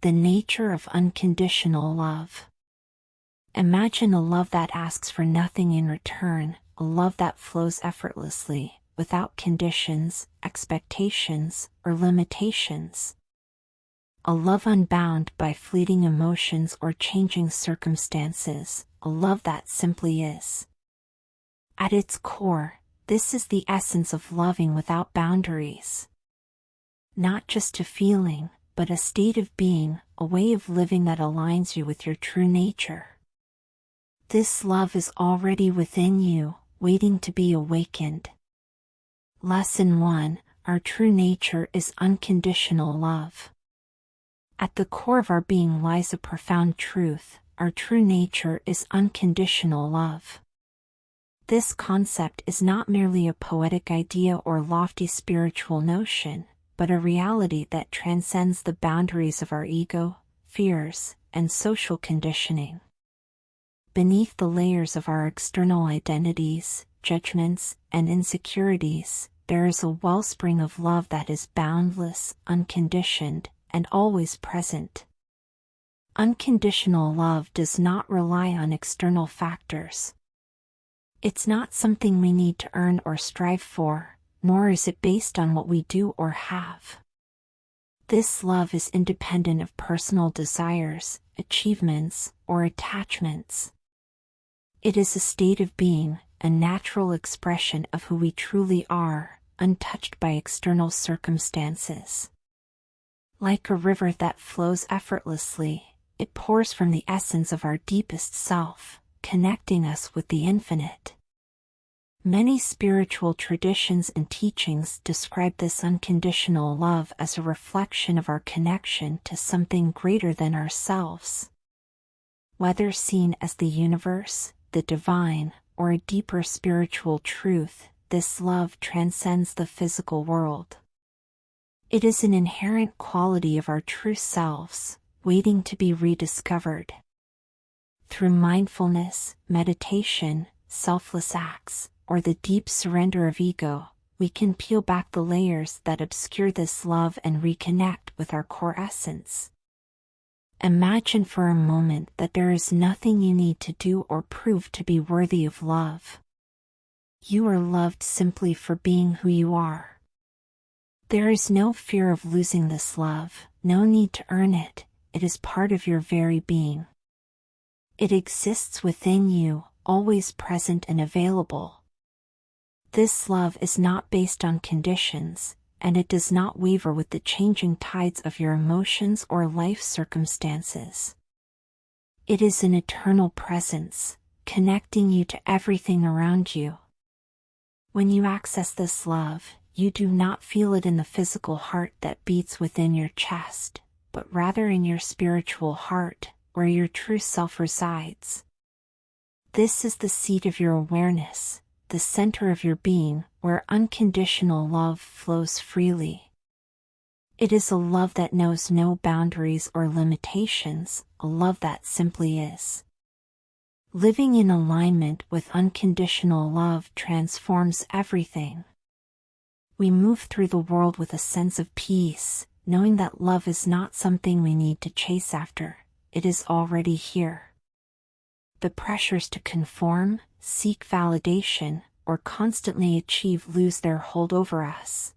the nature of unconditional love. Imagine a love that asks for nothing in return, a love that flows effortlessly, without conditions, expectations, or limitations. A love unbound by fleeting emotions or changing circumstances, a love that simply is. At its core, this is the essence of loving without boundaries. Not just a feeling, but a state of being, a way of living that aligns you with your true nature. This love is already within you, waiting to be awakened. Lesson 1: Our true nature is unconditional love. At the core of our being lies a profound truth: our true nature is unconditional love. This concept is not merely a poetic idea or lofty spiritual notion, but a reality that transcends the boundaries of our ego, fears, and social conditioning. Beneath the layers of our external identities, judgments, and insecurities, there is a wellspring of love that is boundless, unconditioned, and always present. Unconditional love does not rely on external factors. It's not something we need to earn or strive for, nor is it based on what we do or have. This love is independent of personal desires, achievements, or attachments. It is a state of being, a natural expression of who we truly are, untouched by external circumstances. Like a river that flows effortlessly, it pours from the essence of our deepest self, connecting us with the infinite. Many spiritual traditions and teachings describe this unconditional love as a reflection of our connection to something greater than ourselves. Whether seen as the universe, the divine, or a deeper spiritual truth, this love transcends the physical world. It is an inherent quality of our true selves, waiting to be rediscovered. Through mindfulness, meditation, selfless acts, or the deep surrender of ego, we can peel back the layers that obscure this love and reconnect with our core essence. Imagine for a moment that there is nothing you need to do or prove to be worthy of love. You are loved simply for being who you are. There is no fear of losing this love, no need to earn it, it is part of your very being. It exists within you, always present and available. This love is not based on conditions, and it does not waver with the changing tides of your emotions or life circumstances. It is an eternal presence, connecting you to everything around you. When you access this love, you do not feel it in the physical heart that beats within your chest, but rather in your spiritual heart, where your true self resides. This is the seat of your awareness, the center of your being, where unconditional love flows freely. It is a love that knows no boundaries or limitations, a love that simply is. Living in alignment with unconditional love transforms everything. We move through the world with a sense of peace, knowing that love is not something we need to chase after, it is already here. The pressures to conform, seek validation, or constantly achieve lose their hold over us.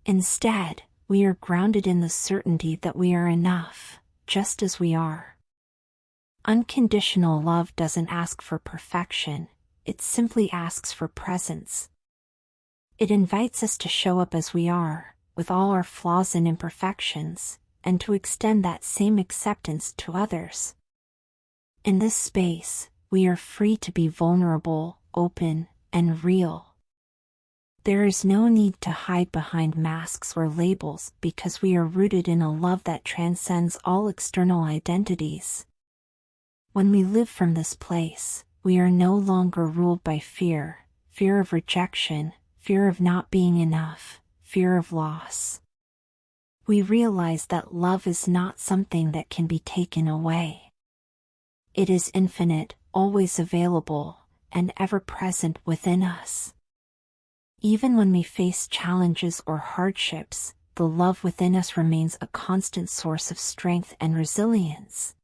Instead, we are grounded in the certainty that we are enough, just as we are. Unconditional love doesn't ask for perfection, it simply asks for presence. It invites us to show up as we are, with all our flaws and imperfections, and to extend that same acceptance to others. In this space, we are free to be vulnerable, open, and real. There is no need to hide behind masks or labels because we are rooted in a love that transcends all external identities. When we live from this place, we are no longer ruled by fear, fear of rejection, fear of not being enough, fear of loss. We realize that love is not something that can be taken away. It is infinite, always available, and ever present within us. Even when we face challenges or hardships, the love within us remains a constant source of strength and resilience.